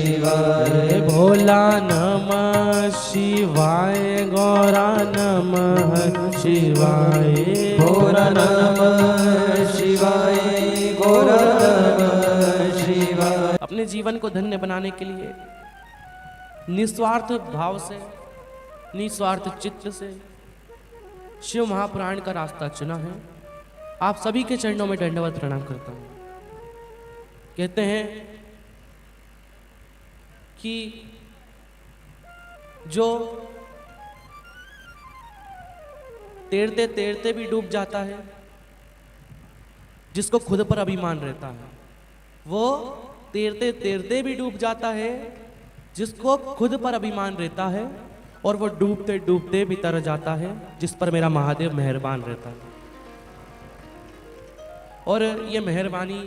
शिवाय। भोला नमः शिवाय, गौरा नमः शिवाय। भोला नमः शिवाय, गौरा नमः शिवाय। अपने जीवन को धन्य बनाने के लिए निस्वार्थ भाव से, निस्वार्थ चित्त से शिव महापुराण का रास्ता चुना है। आप सभी के चरणों में दंडवत प्रणाम करता हूं। कहते हैं कि जो तैरते तैरते भी डूब जाता है, जिसको खुद पर अभिमान रहता है, वो तैरते तैरते भी डूब जाता है जिसको खुद पर अभिमान रहता है, और वो डूबते डूबते भी तर जाता है जिस पर मेरा महादेव मेहरबान रहता है। और ये मेहरबानी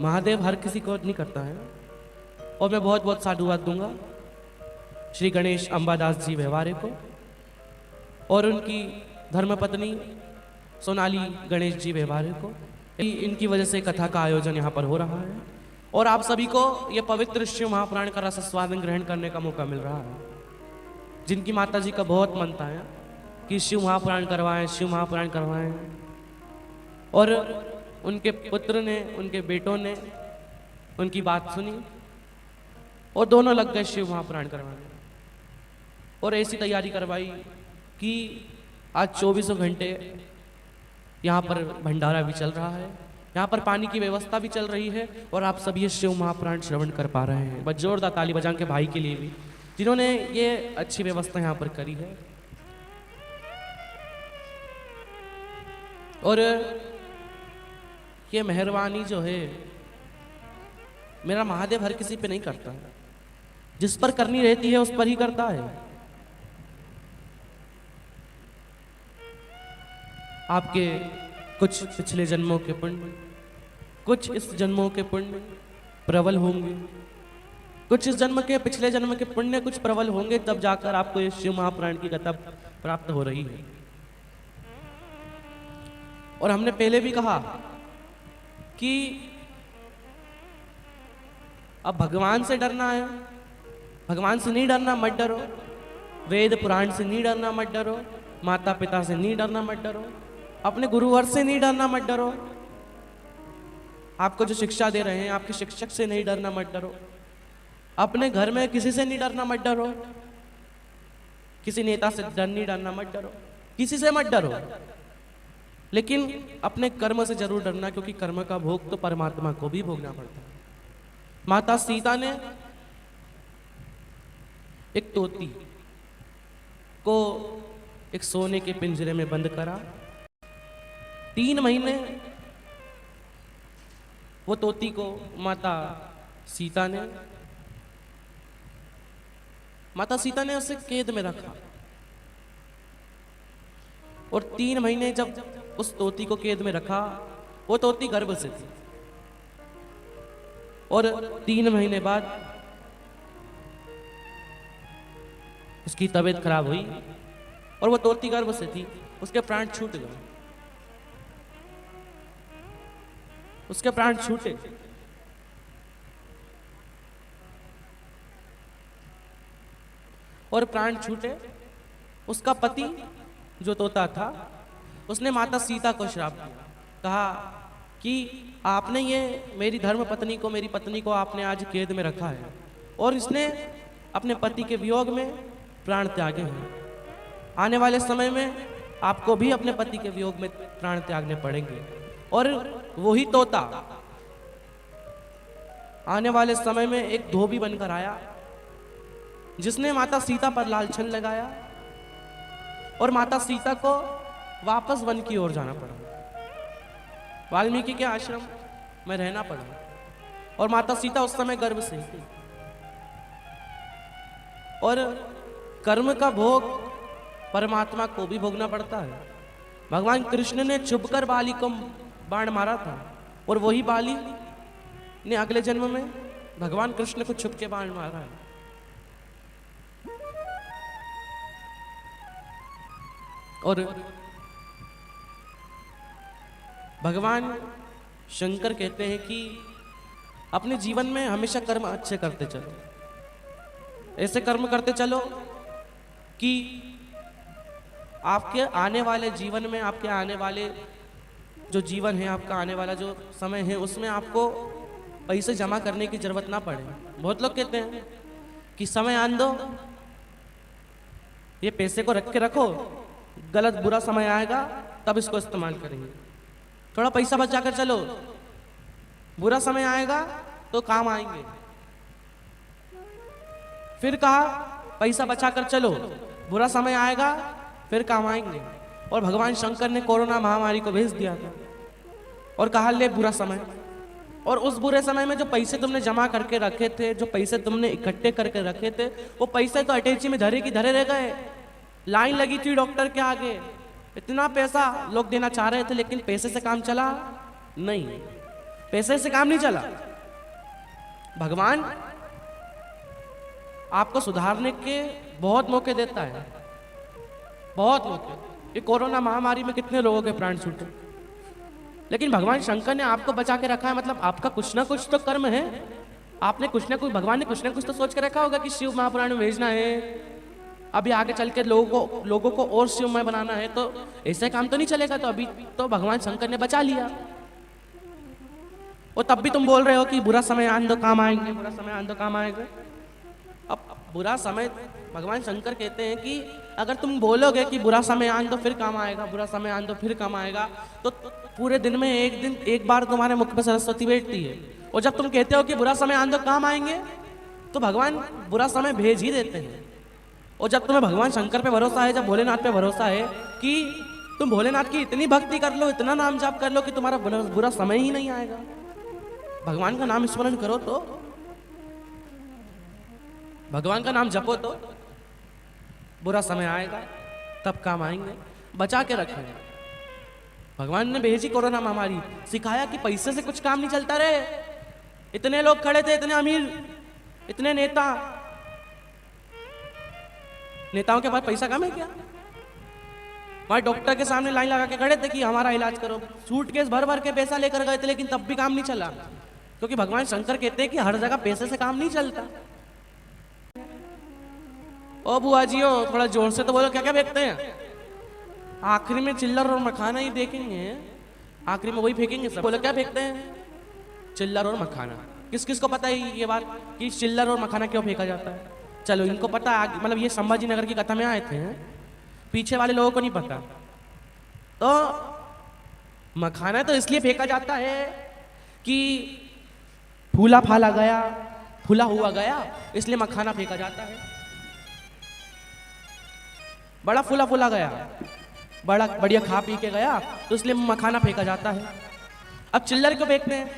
महादेव हर किसी को नहीं करता है। और मैं बहुत बहुत साधुवाद दूंगा श्री गणेश अंबादास जी व्यवहारे को और उनकी धर्मपत्नी सोनाली गणेश जी व्यवहारे को। इनकी वजह से कथा का आयोजन यहाँ पर हो रहा है और आप सभी को ये पवित्र शिव महापुराण का रस स्वादन ग्रहण करने का मौका मिल रहा है। जिनकी माता जी का बहुत मन था कि शिव महापुराण करवाएं, शिव महापुराण करवाएं, और उनके पुत्र ने, उनके बेटों ने उनकी बात सुनी और दोनों लग गए शिव महापुराण करवाने और ऐसी तैयारी करवाई कि आज 24 घंटे यहाँ पर भंडारा भी चल रहा है, यहाँ पर पानी की व्यवस्था भी चल रही है और आप सभी ये शिव महापुराण श्रवण कर पा रहे हैं। बस जोरदार ताली बजाएं के भाई के लिए भी, जिन्होंने ये अच्छी व्यवस्था यहाँ पर करी है। और ये मेहरबानी जो है मेरा महादेव हर किसी पे नहीं करता, जिस पर करनी रहती है उस पर ही करता है। आपके कुछ पिछले जन्मों के पुण्य, कुछ इस जन्मों के पुण्य प्रबल होंगे, कुछ इस जन्म के पिछले जन्म के पुण्य कुछ प्रबल होंगे, तब जाकर आपको ये शिव महापुराण की कथा प्राप्त हो रही है। और हमने पहले भी कहा कि अब भगवान से डरना है, भगवान से नहीं डरना, मत डरो। वेद पुराण से नहीं डरना, मत डरो। माता पिता से नहीं डरना, मत डरो। अपने गुरुवर से नहीं डरना, मत डरो। आपको जो शिक्षा दे रहे हैं आपके शिक्षक से नहीं डरना, मत डरो। अपने घर में किसी से नहीं डरना, मत डरो। किसी नेता से नहीं डरना, मत डरो। किसी से मत डरो, लेकिन अपने कर्म से जरूर डरना, क्योंकि कर्म का भोग तो परमात्मा को भी भोगना पड़ता है। माता सीता ने एक तोती को एक सोने के पिंजरे में बंद करा। 3 महीने वो तोती को माता सीता ने उसे कैद में रखा। और 3 महीने जब उस तोती को कैद में रखा, वो तोती गर्भ से थी। और 3 महीने बाद उसकी तबीयत खराब हुई और वो तोती गर्भ से थी, उसके प्राण छूट गए, उसके प्राण छूटे। और प्राण छूटे, उसका पति जो तोता था उसने माता सीता को श्राप दिया, कहा कि आपने ये मेरी धर्म पत्नी को, मेरी पत्नी को आपने आज कैद में रखा है और इसने अपने पति के वियोग में प्राण त्यागे हैं। आने वाले समय में आपको भी अपने पति के वियोग में प्राण त्यागने पड़ेंगे। और वही तोता आने वाले समय में एक धोबी बनकर आया, जिसने माता सीता पर लालछन लगाया और माता सीता को वापस वन की ओर जाना पड़ा। वाल्मीकि के आश्रम में रहना पड़ा और माता सीता उस समय गर्भ से थी। और कर्म का भोग परमात्मा को भी भोगना पड़ता है। भगवान कृष्ण ने छुपकर बाली को बाण मारा था और वही बाली ने अगले जन्म में भगवान कृष्ण को छुप के बाण मारा है। और भगवान शंकर कहते हैं कि अपने जीवन में हमेशा कर्म अच्छे करते चलो, ऐसे कर्म करते चलो कि आपके आने वाले जीवन में, आपके आने वाले जो जीवन है, आपका आने वाला जो समय है, उसमें आपको पैसे जमा करने की जरूरत ना पड़े। बहुत लोग कहते हैं कि समय आन दो, ये पैसे को रख के रखो, गलत बुरा समय आएगा तब इसको इस्तेमाल करेंगे। थोड़ा पैसा बचा कर चलो, बुरा समय आएगा तो काम आएंगे। फिर कहा पैसा बचा कर चलो, बुरा समय आएगा फिर काम आएंगे। और भगवान शंकर ने कोरोना महामारी को भेज दिया था और कहा ले बुरा समय। और उस बुरे समय में जो पैसे तुमने जमा करके रखे थे, जो पैसे तुमने इकट्ठे करके रखे थे, वो पैसे तो अटैची में धरे की धरे रह गए। लाइन लगी थी डॉक्टर के आगे, इतना पैसा लोग देना चाह रहे थे, लेकिन पैसे से काम चला नहीं, पैसे से काम नहीं चला। भगवान आपको सुधारने के बहुत मौके देता है, बहुत मौके। ये कोरोना महामारी में कितने लोगों के प्राण छूटे, लेकिन भगवान शंकर ने आपको बचा के रखा है। मतलब आपका कुछ ना कुछ तो कर्म है, आपने कुछ ना कुछ, भगवान ने कुछ ना कुछ तो सोच के रखा होगा कि शिव महापुराण में भेजना है, अभी आगे चल के लोगों को और शिवमय बनाना है, तो ऐसे काम तो नहीं चलेगा। तो अभी तो भगवान शंकर ने बचा लिया। और तब भी तुम बोल रहे हो कि बुरा समय आन दो काम आएंगे, बुरा समय आन दो काम आएंगे। अब बुरा समय, भगवान शंकर कहते हैं कि अगर तुम बोलोगे कि बुरा समय आन दो फिर काम आएगा, बुरा समय आन दो फिर काम आएगा, तो पूरे दिन में एक बार तुम्हारे मुख पे सरस्वती बैठती है। और जब तुम कहते हो कि बुरा समय आन दो काम आएंगे, तो भगवान बुरा समय भेज ही देते हैं। और जब तुम्हें भगवान शंकर पे भरोसा है, जब भोलेनाथ पे भरोसा है कि तुम भोलेनाथ की इतनी भक्ति कर लो, इतना नाम जाप कर लो कि तुम्हारा बुरा समय ही नहीं आएगा, भगवान का नाम स्मरण करो, तो भगवान का नाम जपो, तो बुरा समय आएगा तब काम आएंगे। बचा के रखें। भगवान ने भेजी कोरोना महामारी, सिखाया कि पैसे से कुछ काम नहीं चलता रे। इतने लोग खड़े थे, इतने अमीर, इतने नेताओं के पास पैसा कम है क्या? वहां डॉक्टर के सामने लाइन लगा के खड़े थे कि हमारा इलाज करो, सूटकेस भर भर के पैसा लेकर गए थे, लेकिन तब भी काम नहीं चला। क्योंकि भगवान शंकर कहते हैं कि हर जगह पैसे से काम नहीं चलता। ओ बुआ जी, ओ थोड़ा जोर से तो बोलो, क्या क्या फेंकते हैं? आखिरी में चिल्लर और मखाना ही देखेंगे, आखिरी में वही फेंकेंगे सब। बोलो क्या फेंकते हैं? चिल्लर और मखाना। किस किस को पता है ये बात कि चिल्लर और मखाना क्यों फेंका जाता है? चलो इनको पता, मतलब ये संभाजी नगर की कथा में आए थे, पीछे वाले लोगों को नहीं पता। तो मखाना तो इसलिए फेंका जाता है कि फूला फाला गया, फूला हुआ गया, इसलिए मखाना फेंका जाता है। बड़ा फूला फूला गया, बड़ा बढ़िया खा पी के गया, तो इसलिए मखाना फेंका जाता है। अब चिल्लर क्यों फेंकते हैं?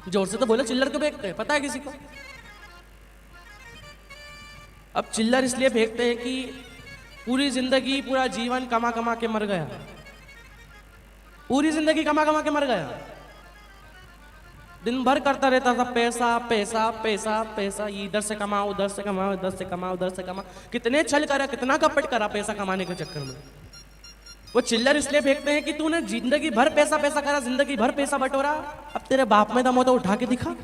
जोर से तो बोलो, चिल्लर क्यों फेंकते हैं? पता है किसी को? अब चिल्लर इसलिए फेंकते हैं कि पूरी जिंदगी, पूरा जीवन कमा कमा के मर गया, पूरी जिंदगी कमा कमा के मर गया, दिन भर करता रहता था पैसा पैसा पैसा पैसा, इधर से कमाओ, उधर से कमाओ, इधर से कमाओ, उधर से कमाओ, कितने छल करा, कितना कपट करा पैसा कमाने के चक्कर में। वो चिल्लर इसलिए फेंकते हैं कि तूने जिंदगी भर पैसा पैसा करा, जिंदगी भर पैसा बटोरा, अब तेरे बाप में दम हो तो उठा के दिखा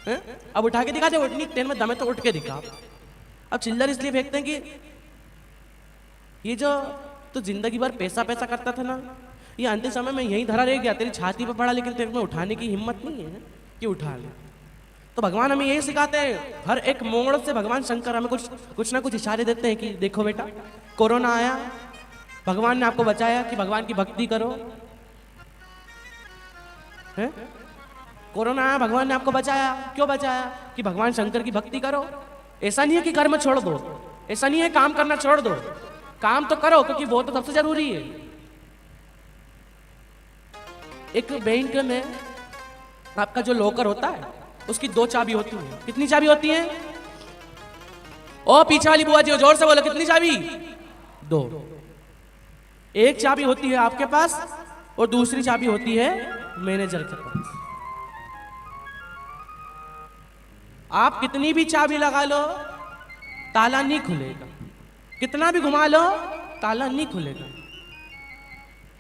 है? अब उठा के दिखा, जब उठनी तेरे में दम है तो उठ के दिखा। अब चिल्लर इसलिए फेंकते हैं कि ये जो तो जिंदगी भर पैसा पैसा करता था ना, ये अंतिम समय में यही धरा रह गया, तेरी छाती पे पड़ा, लेकिन तेरे में उठाने की हिम्मत नहीं है कि उठा ले। तो भगवान हमें यही सिखाते हैं, हर एक मोड़ से भगवान शंकर हमें कुछ ना कुछ इशारे देते हैं कि देखो बेटा, कोरोना आया, भगवान ने आपको बचाया कि भगवान की भक्ति करो, है? कोरोना आया, भगवान ने आपको बचाया, क्यों बचाया? कि भगवान शंकर की भक्ति करो। ऐसा नहीं है कि कर्म छोड़ दो, ऐसा नहीं है काम करना छोड़ दो, काम तो करो, क्योंकि वो तो सबसे जरूरी है। एक बैंक में आपका जो लॉकर होता है, उसकी 2 चाबी होती है। कितनी चाबी होती है? ओ पीछे वाली बुआ जी, जोर से बोलो, कितनी चाबी? 2। एक चाबी होती है आपके पास और दूसरी चाबी होती है मैनेजर के पास। आप कितनी भी चाबी लगा लो, ताला नहीं खुलेगा, कितना भी घुमा लो, ताला नहीं खुलेगा।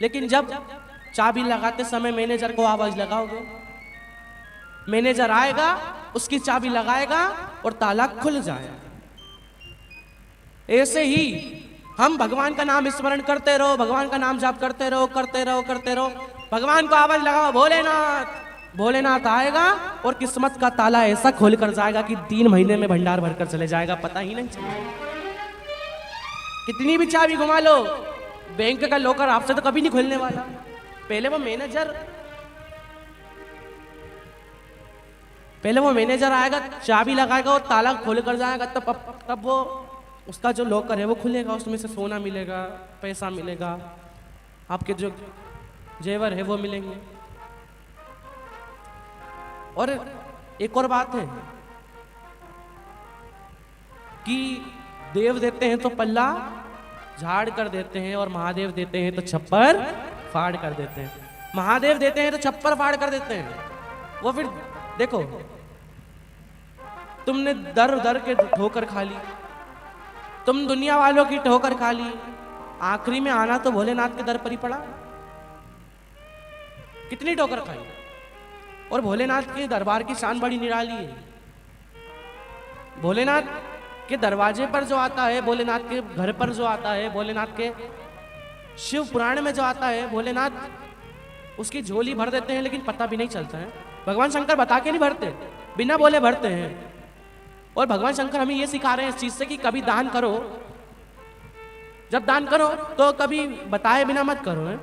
लेकिन जब चाबी लगाते समय मैनेजर को आवाज लगाओगे, मैनेजर आएगा, उसकी चाबी लगाएगा और ताला खुल जाएगा। ऐसे ही हम भगवान का नाम स्मरण करते रहो, भगवान का नाम जाप करते रहो, करते रहो, करते रहो। भगवान को आवाज लगाओ, भोलेनाथ। भोलेनाथ आएगा और किस्मत का ताला ऐसा खोल कर जाएगा कि 3 महीने में भंडार भरकर चले जाएगा, पता ही नहीं चलेगा। कितनी भी चाबी घुमा लो, बैंक का लॉकर आपसे तो कभी नहीं खुलने वाला। पहले वो मैनेजर आएगा, चाबी लगाएगा और ताला खोल कर जाएगा, तब वो उसका जो लॉकर है वो खुलेगा, उसमें से सोना मिलेगा, पैसा मिलेगा, आपके जो जेवर है वो मिलेंगे। और एक और बात है कि देव देते हैं तो पल्ला झाड़ कर देते हैं और महादेव देते हैं तो छप्पर फाड़ कर देते हैं। महादेव देते हैं तो छप्पर फाड़ कर देते हैं। वो फिर देखो, तुमने दर दर के ठोकर खा ली, तुम दुनिया वालों की ठोकर खा ली, आखिरी में आना तो भोलेनाथ के दर पर ही पड़ा। कितनी ठोकर खाई। और भोलेनाथ के दरबार की शान बड़ी निराली है। भोलेनाथ के दरवाजे पर जो आता है, भोलेनाथ के घर पर जो आता है, भोलेनाथ के शिव पुराण में जो आता है, भोलेनाथ उसकी झोली भर देते हैं लेकिन पता भी नहीं चलता है। भगवान शंकर बता के नहीं भरते, बिना बोले भरते हैं। और भगवान शंकर हमें ये सिखा रहे हैं इस चीज से कि कभी दान करो, जब दान करो तो कभी बताए बिना मत करो है?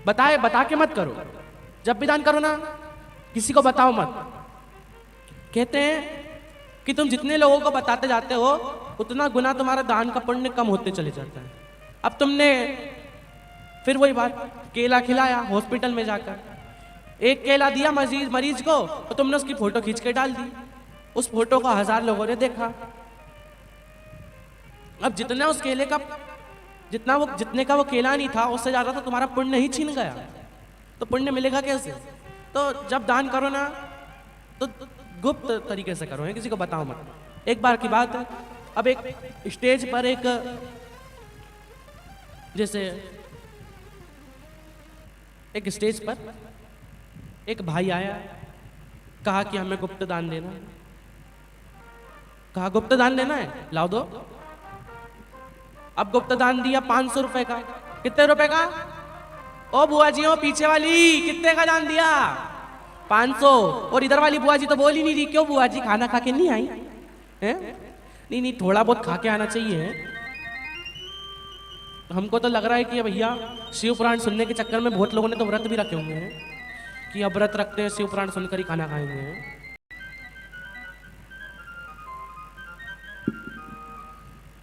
बता के मत करो। जब भी दान करो ना, किसी को बताओ मत। कहते हैं कि तुम जितने लोगों को बताते जाते हो उतना गुना तुम्हारा दान का पुण्य कम होते चले जाता है। अब तुमने फिर वही बात, केला खिलाया हॉस्पिटल में जाकर, एक केला दिया मरीज को तो तुमने उसकी फोटो खींच के डाल दी। उस फोटो को 1000 लोगों ने देखा। अब जितना उस केले का जितने का वो केला नहीं था, उससे ज्यादा तो तुम्हारा पुण्य ही छीन गया। तो पुण्य मिलेगा कैसे? तो जब दान करो ना तो गुप्त तरीके से करो, है किसी को बताओ मत। एक बार की बात है, अब एक स्टेज पर एक स्टेज पर एक भाई आया, कहा कि हमें गुप्त दान देना है। कहा गुप्त दान देना है, लाओ दो। अब गुप्त दान दिया 500 रुपए का। कितने रुपए का? ओ बुआ जी, ओ पीछे वाली, कितने का दान दिया? 500। और इधर वाली बुआ जी तो बोल ही नहीं रही। क्यों बुआ जी, खाना खा के नहीं आई है? नहीं, थोड़ा बहुत खा के आना चाहिए। हमको तो लग रहा है कि भैया शिव पुराण सुनने के चक्कर में बहुत लोगों ने तो व्रत भी रखे होंगे कि अब व्रत रखते हैं, शिव पुराण सुनकर ही खाना खाएंगे।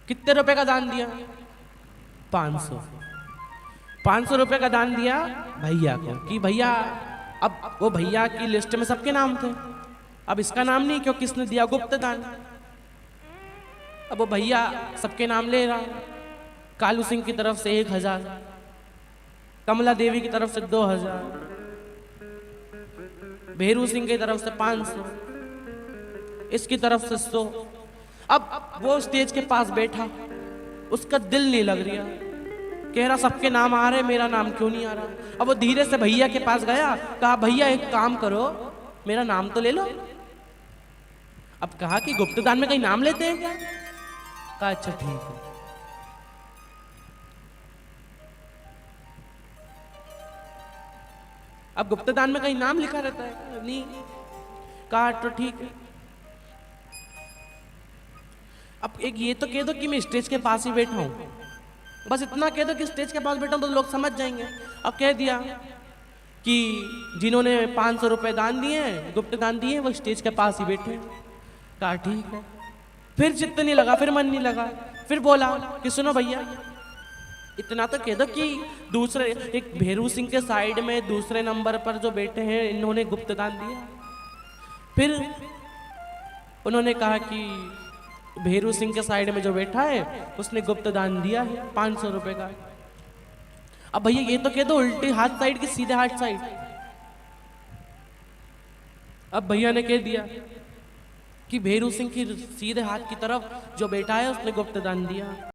कितने रुपए का दान दिया? 500। 500 रुपए का दान दिया भैया को कि भैया, अब वो भैया की लिस्ट में सबके नाम थे, अब इसका नाम नहीं, क्यों किसने दिया गुप्त दान। अब वो भैया सबके नाम ले रहा। कालू सिंह की तरफ से 1000, कमला देवी की तरफ से 2000, भेरू सिंह की तरफ से 500, इसकी तरफ से 100। अब वो स्टेज के पास बैठा, उसका दिल नहीं लग रहा, कह रहा सबके नाम आ रहे, मेरा नाम क्यों नहीं आ रहा। अब वो धीरे से भैया के पास गया, कहा भैया एक काम करो, मेरा नाम तो ले लो। अब कहा कि गुप्त दान में कहीं नाम लेते हैं क्या? कहा अच्छा ठीक है। अब गुप्त दान में कहीं नाम लिखा रहता है? नहीं। कहा तो ठीक है। अब एक ये तो कह दो कि मैं स्टेज के पास ही बैठा हूं, बस इतना कह दो कि स्टेज के पास बैठा हूं तो लोग समझ जाएंगे। अब कह दिया कि जिन्होंने 500 रुपए दान दिए, गुप्त दान दिए, वो स्टेज के पास ही बैठे हैं। कहा ठीक है। फिर चित्त नहीं लगा, फिर मन नहीं लगा, फिर बोला कि सुनो भैया, इतना तो कह दो कि दूसरे एक भेरू सिंह के साइड में दूसरे नंबर पर जो बैठे हैं, इन्होंने गुप्त दान दिया। फिर उन्होंने कहा कि भेरू सिंह के साइड में जो बैठा है उसने गुप्त दान दिया है 500 रुपए का। अब भैया ये तो कह दो उल्टी हाथ साइड की सीधे हाथ साइड। अब भैया ने कह दिया कि भेरू सिंह की सीधे हाथ की तरफ जो बैठा है उसने गुप्त दान दिया।